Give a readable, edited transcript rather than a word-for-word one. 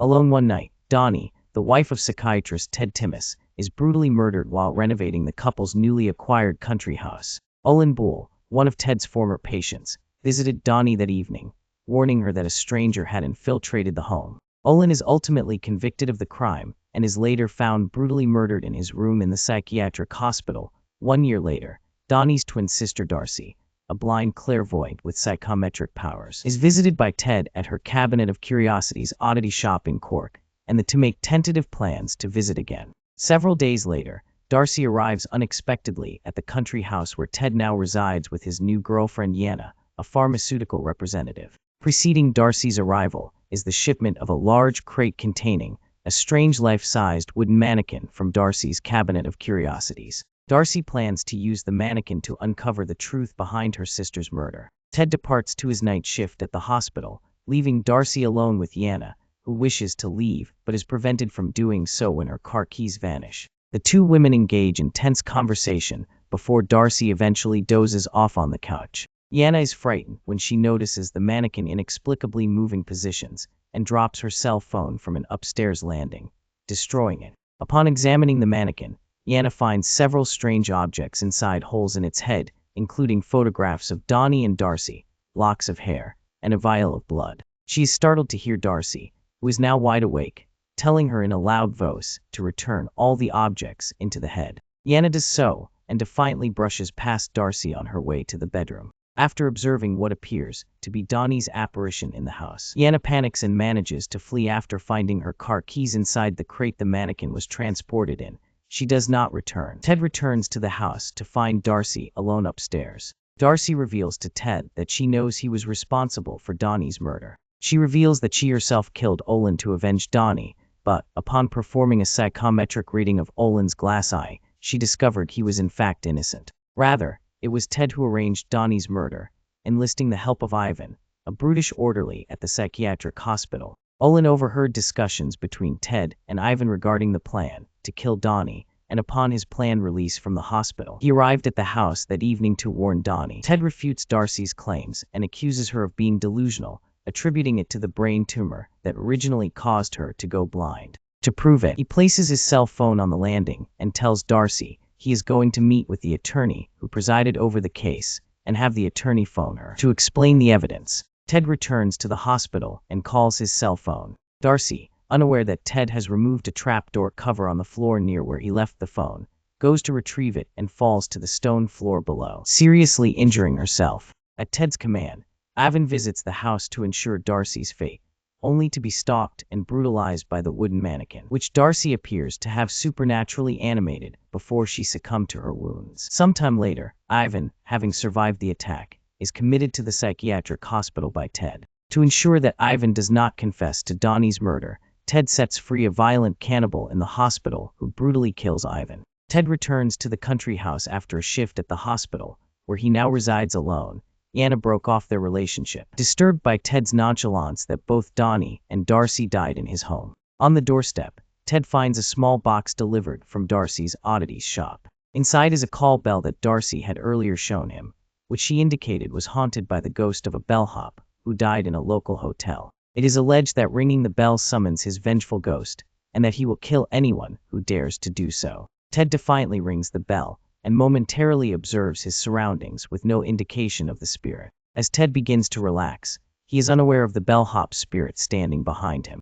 Alone one night, Dani, the wife of psychiatrist Ted Timmis, is brutally murdered while renovating the couple's newly acquired country house. Olin Boole, one of Ted's former patients, visited Dani that evening, warning her that a stranger had infiltrated the home. Olin is ultimately convicted of the crime and is later found brutally murdered in his room in the psychiatric hospital. 1 year later, Dani's twin sister Darcy, a blind clairvoyant with psychometric powers, is visited by Ted at her cabinet of curiosities Oddity shop in Cork, and to make tentative plans to visit again. Several days later, Darcy arrives unexpectedly at the country house where Ted now resides with his new girlfriend Yana, a pharmaceutical representative. Preceding Darcy's arrival is the shipment of a large crate containing a strange life-sized wooden mannequin from Darcy's cabinet of curiosities. Darcy plans to use the mannequin to uncover the truth behind her sister's murder. Ted departs to his night shift at the hospital, leaving Darcy alone with Yana, who wishes to leave but is prevented from doing so when her car keys vanish. The two women engage in tense conversation before Darcy eventually dozes off on the couch. Yana is frightened when she notices the mannequin inexplicably moving positions and drops her cell phone from an upstairs landing, destroying it. Upon examining the mannequin, Yana finds several strange objects inside holes in its head, including photographs of Dani and Darcy, locks of hair, and a vial of blood. She is startled to hear Darcy, who is now wide awake, telling her in a loud voice to return all the objects into the head. Yana does so, and defiantly brushes past Darcy on her way to the bedroom. After observing what appears to be Dani's apparition in the house, Yana panics and manages to flee after finding her car keys inside the crate the mannequin was transported in. She does not return. Ted returns to the house to find Darcy alone upstairs. Darcy reveals to Ted that she knows he was responsible for Dani's murder. She reveals that she herself killed Olin to avenge Dani, but upon performing a psychometric reading of Olin's glass eye, she discovered he was in fact innocent. Rather, it was Ted who arranged Dani's murder, enlisting the help of Ivan, a brutish orderly at the psychiatric hospital. Olin overheard discussions between Ted and Ivan regarding the plan to kill Dani, and upon his planned release from the hospital, he arrived at the house that evening to warn Dani. Ted refutes Darcy's claims and accuses her of being delusional, attributing it to the brain tumor that originally caused her to go blind. To prove it, he places his cell phone on the landing and tells Darcy he is going to meet with the attorney who presided over the case and have the attorney phone her to explain the evidence. Ted returns to the hospital and calls his cell phone. Darcy, unaware that Ted has removed a trapdoor cover on the floor near where he left the phone, goes to retrieve it and falls to the stone floor below, seriously injuring herself. At Ted's command, Ivan visits the house to ensure Darcy's fate, only to be stalked and brutalized by the wooden mannequin, which Darcy appears to have supernaturally animated before she succumbed to her wounds. Sometime later, Ivan, having survived the attack, is committed to the psychiatric hospital by Ted. To ensure that Ivan does not confess to Dani's murder, Ted sets free a violent cannibal in the hospital who brutally kills Ivan. Ted returns to the country house after a shift at the hospital, where he now resides alone. Yana broke off their relationship, disturbed by Ted's nonchalance that both Dani and Darcy died in his home. On the doorstep, Ted finds a small box delivered from Darcy's Oddity shop. Inside is a call bell that Darcy had earlier shown him, which she indicated was haunted by the ghost of a bellhop who died in a local hotel. It is alleged that ringing the bell summons his vengeful ghost, and that he will kill anyone who dares to do so. Ted defiantly rings the bell, and momentarily observes his surroundings with no indication of the spirit. As Ted begins to relax, he is unaware of the bellhop's spirit standing behind him.